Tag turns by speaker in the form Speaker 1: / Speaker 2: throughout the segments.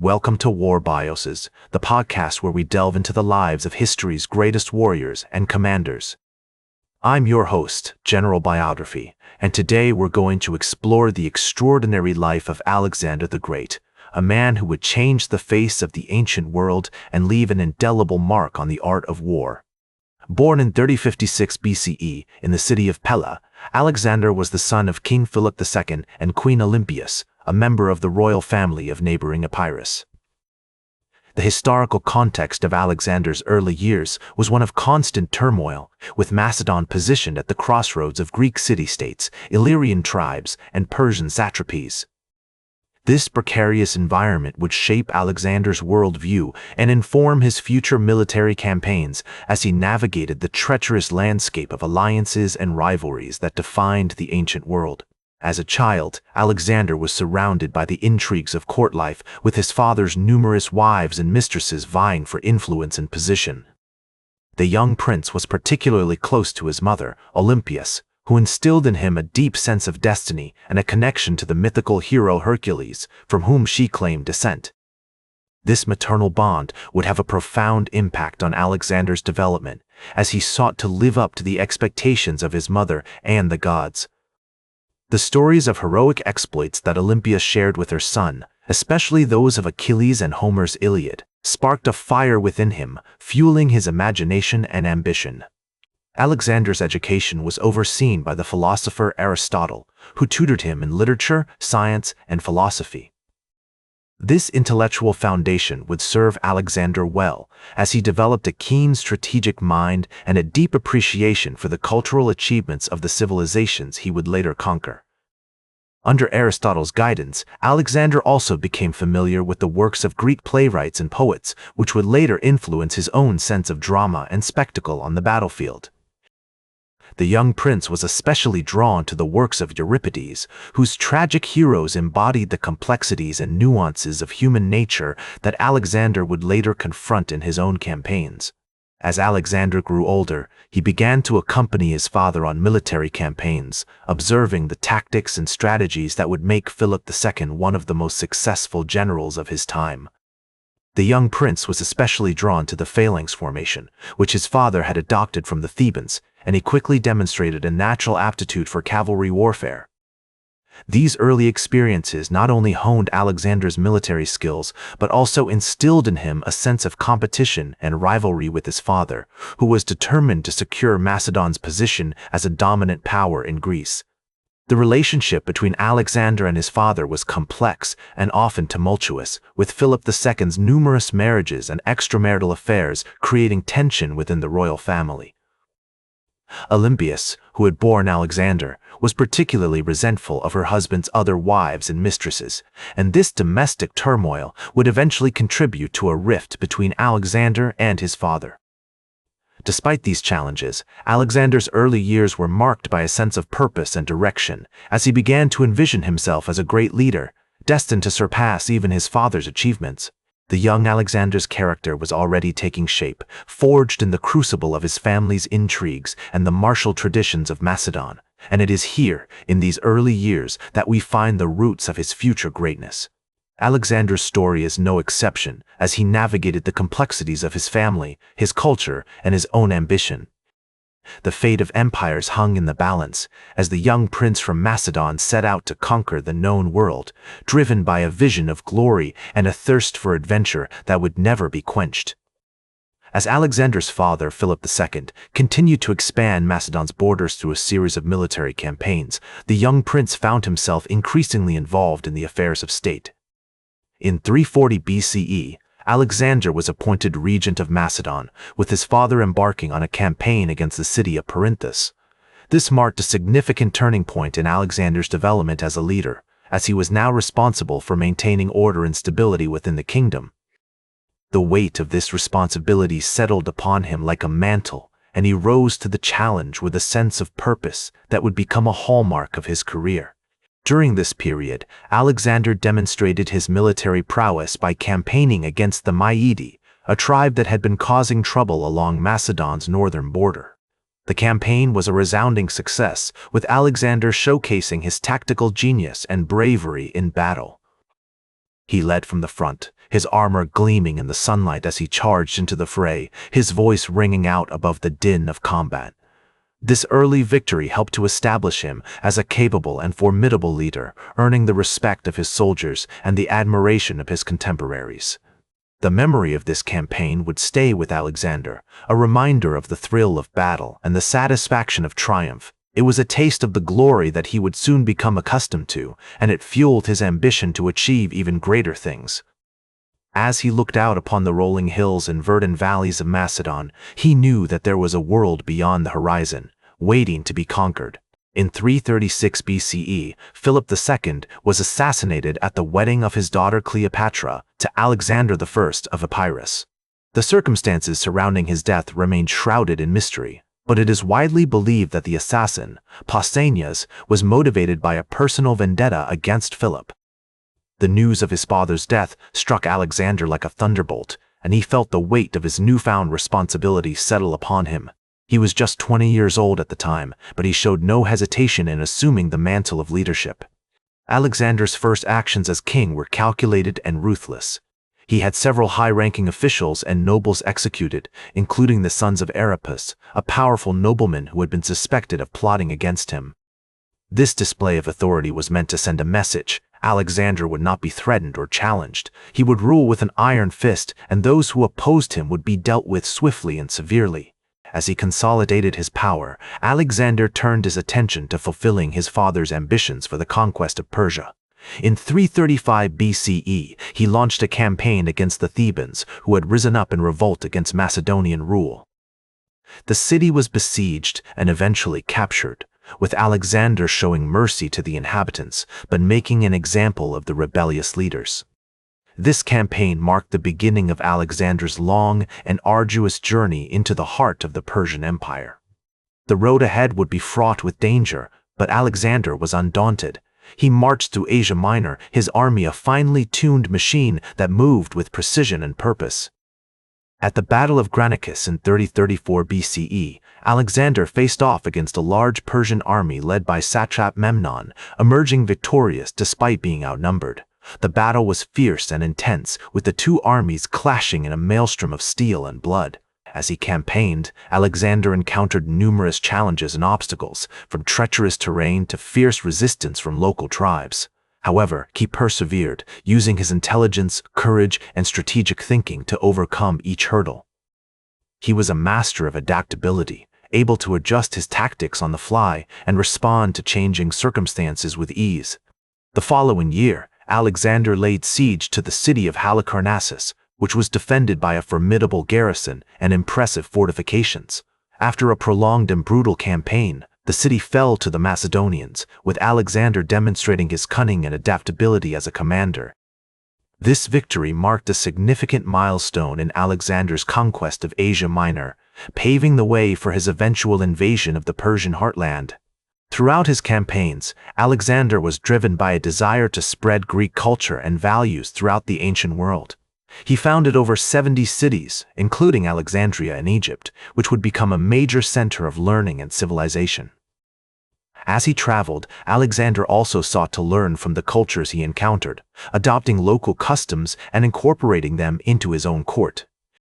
Speaker 1: Welcome to War Bioses, the podcast where we delve into the lives of history's greatest warriors and commanders. I'm your host, General Biography, and today we're going to explore the extraordinary life of Alexander the Great, a man who would change the face of the ancient world and leave an indelible mark on the art of war. Born in 3056 BCE in the city of Pella, Alexander was the son of King Philip II and Queen Olympias, a member of the royal family of neighboring Epirus. The historical context of Alexander's early years was one of constant turmoil, with Macedon positioned at the crossroads of Greek city-states, Illyrian tribes, and Persian satrapies. This precarious environment would shape Alexander's worldview and inform his future military campaigns as he navigated the treacherous landscape of alliances and rivalries that defined the ancient world. As a child, Alexander was surrounded by the intrigues of court life, with his father's numerous wives and mistresses vying for influence and position. The young prince was particularly close to his mother, Olympias, who instilled in him a deep sense of destiny and a connection to the mythical hero Hercules, from whom she claimed descent. This maternal bond would have a profound impact on Alexander's development, as he sought to live up to the expectations of his mother and the gods. The stories of heroic exploits that Olympia shared with her son, especially those of Achilles and Homer's Iliad, sparked a fire within him, fueling his imagination and ambition. Alexander's education was overseen by the philosopher Aristotle, who tutored him in literature, science, and philosophy. This intellectual foundation would serve Alexander well, as he developed a keen strategic mind and a deep appreciation for the cultural achievements of the civilizations he would later conquer. Under Aristotle's guidance, Alexander also became familiar with the works of Greek playwrights and poets, which would later influence his own sense of drama and spectacle on the battlefield. The young prince was especially drawn to the works of Euripides, whose tragic heroes embodied the complexities and nuances of human nature that Alexander would later confront in his own campaigns. As Alexander grew older, he began to accompany his father on military campaigns, observing the tactics and strategies that would make Philip II one of the most successful generals of his time. The young prince was especially drawn to the phalanx formation, which his father had adopted from the Thebans, and he quickly demonstrated a natural aptitude for cavalry warfare. These early experiences not only honed Alexander's military skills, but also instilled in him a sense of competition and rivalry with his father, who was determined to secure Macedon's position as a dominant power in Greece. The relationship between Alexander and his father was complex and often tumultuous, with Philip II's numerous marriages and extramarital affairs creating tension within the royal family. Olympias, who had borne Alexander, was particularly resentful of her husband's other wives and mistresses, and this domestic turmoil would eventually contribute to a rift between Alexander and his father. Despite these challenges, Alexander's early years were marked by a sense of purpose and direction, as he began to envision himself as a great leader, destined to surpass even his father's achievements. The young Alexander's character was already taking shape, forged in the crucible of his family's intrigues and the martial traditions of Macedon, and it is here, in these early years, that we find the roots of his future greatness. Alexander's story is no exception, as he navigated the complexities of his family, his culture, and his own ambition. The fate of empires hung in the balance, as the young prince from Macedon set out to conquer the known world, driven by a vision of glory and a thirst for adventure that would never be quenched. As Alexander's father, Philip II, continued to expand Macedon's borders through a series of military campaigns, the young prince found himself increasingly involved in the affairs of state. In 340 BCE, Alexander was appointed regent of Macedon, with his father embarking on a campaign against the city of Perinthus. This marked a significant turning point in Alexander's development as a leader, as he was now responsible for maintaining order and stability within the kingdom. The weight of this responsibility settled upon him like a mantle, and he rose to the challenge with a sense of purpose that would become a hallmark of his career. During this period, Alexander demonstrated his military prowess by campaigning against the Maedi, a tribe that had been causing trouble along Macedon's northern border. The campaign was a resounding success, with Alexander showcasing his tactical genius and bravery in battle. He led from the front, his armor gleaming in the sunlight as he charged into the fray, his voice ringing out above the din of combat. This early victory helped to establish him as a capable and formidable leader, earning the respect of his soldiers and the admiration of his contemporaries. The memory of this campaign would stay with Alexander, a reminder of the thrill of battle and the satisfaction of triumph. It was a taste of the glory that he would soon become accustomed to, and it fueled his ambition to achieve even greater things. As he looked out upon the rolling hills and verdant valleys of Macedon, he knew that there was a world beyond the horizon, waiting to be conquered. In 336 BCE, Philip II was assassinated at the wedding of his daughter Cleopatra to Alexander I of Epirus. The circumstances surrounding his death remained shrouded in mystery, but it is widely believed that the assassin, Pausanias, was motivated by a personal vendetta against Philip. The news of his father's death struck Alexander like a thunderbolt, and he felt the weight of his newfound responsibility settle upon him. He was just 20 years old at the time, but he showed no hesitation in assuming the mantle of leadership. Alexander's first actions as king were calculated and ruthless. He had several high-ranking officials and nobles executed, including the sons of Aripus, a powerful nobleman who had been suspected of plotting against him. This display of authority was meant to send a message. Alexander would not be threatened or challenged. He would rule with an iron fist, and those who opposed him would be dealt with swiftly and severely. As he consolidated his power, Alexander turned his attention to fulfilling his father's ambitions for the conquest of Persia. In 335 BCE, he launched a campaign against the Thebans, who had risen up in revolt against Macedonian rule. The city was besieged and eventually captured, with Alexander showing mercy to the inhabitants, but making an example of the rebellious leaders. This campaign marked the beginning of Alexander's long and arduous journey into the heart of the Persian Empire. The road ahead would be fraught with danger, but Alexander was undaunted. He marched through Asia Minor, his army a finely tuned machine that moved with precision and purpose. At the Battle of Granicus in 3034 BCE, Alexander faced off against a large Persian army led by satrap Memnon, emerging victorious despite being outnumbered. The battle was fierce and intense, with the two armies clashing in a maelstrom of steel and blood. As he campaigned, Alexander encountered numerous challenges and obstacles, from treacherous terrain to fierce resistance from local tribes. However, he persevered, using his intelligence, courage, and strategic thinking to overcome each hurdle. He was a master of adaptability, able to adjust his tactics on the fly and respond to changing circumstances with ease. The following year, Alexander laid siege to the city of Halicarnassus, which was defended by a formidable garrison and impressive fortifications. After a prolonged and brutal campaign, the city fell to the Macedonians, with Alexander demonstrating his cunning and adaptability as a commander. This victory marked a significant milestone in Alexander's conquest of Asia Minor, paving the way for his eventual invasion of the Persian heartland. Throughout his campaigns, Alexander was driven by a desire to spread Greek culture and values throughout the ancient world. He founded over 70 cities, including Alexandria in Egypt, which would become a major center of learning and civilization. As he traveled, Alexander also sought to learn from the cultures he encountered, adopting local customs and incorporating them into his own court.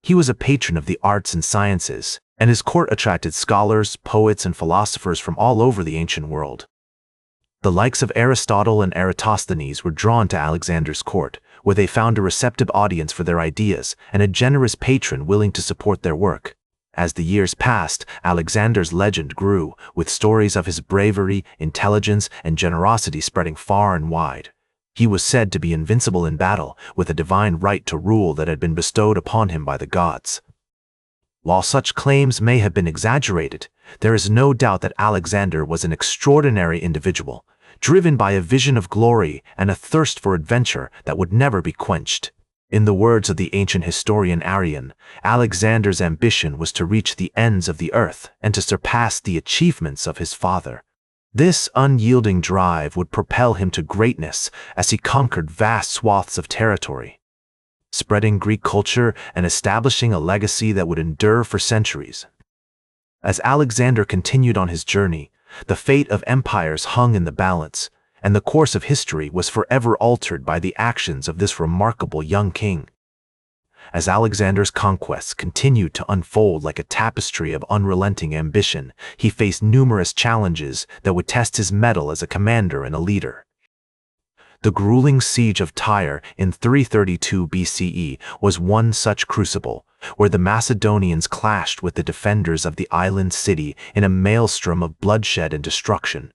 Speaker 1: He was a patron of the arts and sciences, and his court attracted scholars, poets, and philosophers from all over the ancient world. The likes of Aristotle and Eratosthenes were drawn to Alexander's court, where they found a receptive audience for their ideas and a generous patron willing to support their work. As the years passed, Alexander's legend grew, with stories of his bravery, intelligence, and generosity spreading far and wide. He was said to be invincible in battle, with a divine right to rule that had been bestowed upon him by the gods. While such claims may have been exaggerated, there is no doubt that Alexander was an extraordinary individual, driven by a vision of glory and a thirst for adventure that would never be quenched. In the words of the ancient historian Arrian, Alexander's ambition was to reach the ends of the earth and to surpass the achievements of his father. This unyielding drive would propel him to greatness as he conquered vast swaths of territory, spreading Greek culture and establishing a legacy that would endure for centuries. As Alexander continued on his journey, the fate of empires hung in the balance, and the course of history was forever altered by the actions of this remarkable young king. As Alexander's conquests continued to unfold like a tapestry of unrelenting ambition, he faced numerous challenges that would test his mettle as a commander and a leader. The grueling siege of Tyre in 332 BCE was one such crucible, where the Macedonians clashed with the defenders of the island city in a maelstrom of bloodshed and destruction.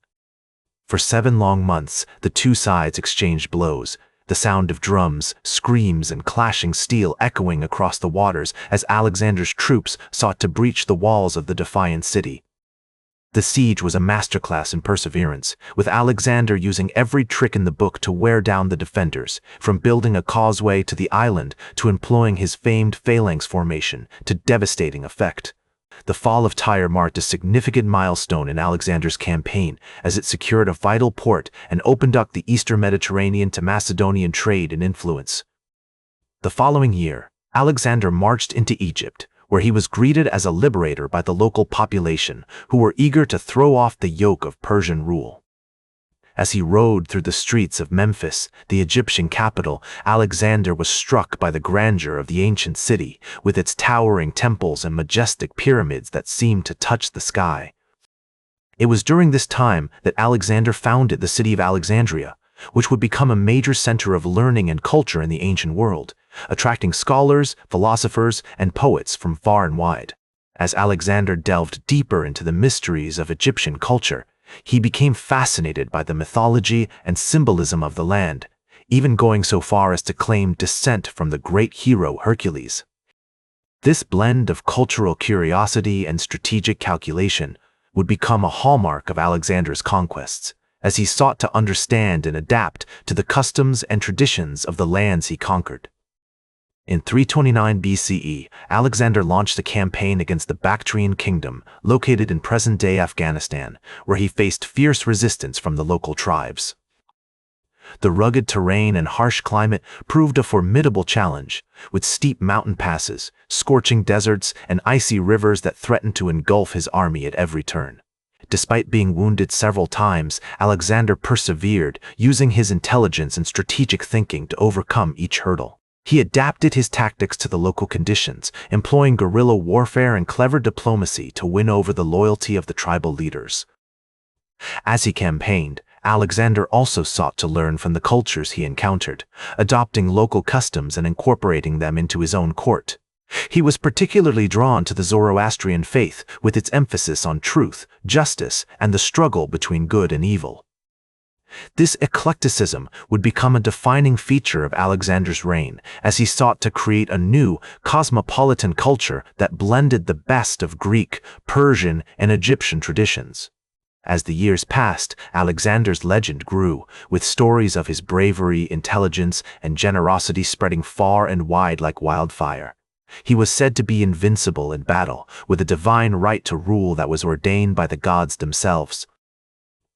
Speaker 1: For 7 long months, the two sides exchanged blows, the sound of drums, screams, and clashing steel echoing across the waters as Alexander's troops sought to breach the walls of the defiant city. The siege was a masterclass in perseverance, with Alexander using every trick in the book to wear down the defenders, from building a causeway to the island to employing his famed phalanx formation to devastating effect. The fall of Tyre marked a significant milestone in Alexander's campaign, as it secured a vital port and opened up the eastern Mediterranean to Macedonian trade and influence. The following year, Alexander marched into Egypt, where he was greeted as a liberator by the local population, who were eager to throw off the yoke of Persian rule. As he rode through the streets of Memphis, the Egyptian capital, Alexander was struck by the grandeur of the ancient city, with its towering temples and majestic pyramids that seemed to touch the sky. It was during this time that Alexander founded the city of Alexandria, which would become a major center of learning and culture in the ancient world, attracting scholars, philosophers, and poets from far and wide. As Alexander delved deeper into the mysteries of Egyptian culture, he became fascinated by the mythology and symbolism of the land, even going so far as to claim descent from the great hero Hercules. This blend of cultural curiosity and strategic calculation would become a hallmark of Alexander's conquests, as he sought to understand and adapt to the customs and traditions of the lands he conquered. In 329 BCE, Alexander launched a campaign against the Bactrian kingdom, located in present-day Afghanistan, where he faced fierce resistance from the local tribes. The rugged terrain and harsh climate proved a formidable challenge, with steep mountain passes, scorching deserts, and icy rivers that threatened to engulf his army at every turn. Despite being wounded several times, Alexander persevered, using his intelligence and strategic thinking to overcome each hurdle. He adapted his tactics to the local conditions, employing guerrilla warfare and clever diplomacy to win over the loyalty of the tribal leaders. As he campaigned, Alexander also sought to learn from the cultures he encountered, adopting local customs and incorporating them into his own court. He was particularly drawn to the Zoroastrian faith, with its emphasis on truth, justice, and the struggle between good and evil. This eclecticism would become a defining feature of Alexander's reign, as he sought to create a new, cosmopolitan culture that blended the best of Greek, Persian, and Egyptian traditions. As the years passed, Alexander's legend grew, with stories of his bravery, intelligence, and generosity spreading far and wide like wildfire. He was said to be invincible in battle, with a divine right to rule that was ordained by the gods themselves.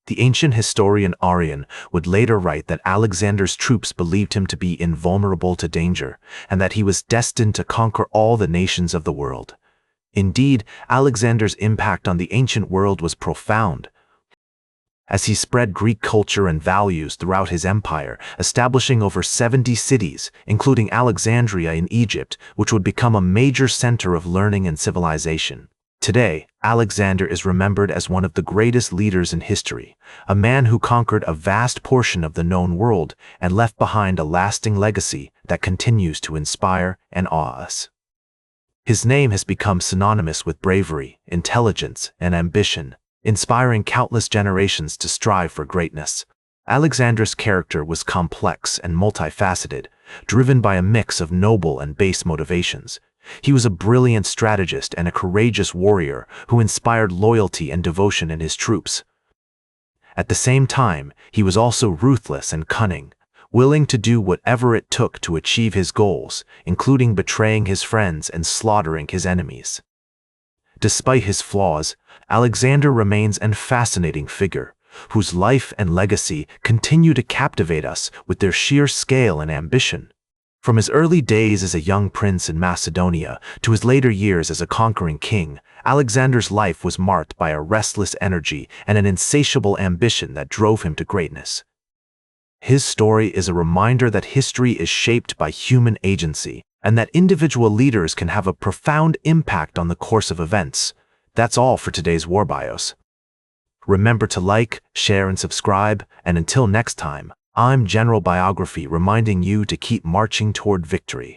Speaker 1: The ancient historian Arrian would later write that Alexander's troops believed him to be invulnerable to danger, and that he was destined to conquer all the nations of the world. Indeed, Alexander's impact on the ancient world was profound, as he spread Greek culture and values throughout his empire, establishing over 70 cities, including Alexandria in Egypt, which would become a major center of learning and civilization. Today, Alexander is remembered as one of the greatest leaders in history, a man who conquered a vast portion of the known world and left behind a lasting legacy that continues to inspire and awe us. His name has become synonymous with bravery, intelligence, and ambition, inspiring countless generations to strive for greatness. Alexander's character was complex and multifaceted, driven by a mix of noble and base motivations. He was a brilliant strategist and a courageous warrior who inspired loyalty and devotion in his troops. At the same time, he was also ruthless and cunning, willing to do whatever it took to achieve his goals, including betraying his friends and slaughtering his enemies. Despite his flaws, Alexander remains a fascinating figure, whose life and legacy continue to captivate us with their sheer scale and ambition. From his early days as a young prince in Macedonia to his later years as a conquering king, Alexander's life was marked by a restless energy and an insatiable ambition that drove him to greatness. His story is a reminder that history is shaped by human agency and that individual leaders can have a profound impact on the course of events. That's all for today's War Bios. Remember to like, share, and subscribe, and until next time, I'm General Biography reminding you to keep marching toward victory.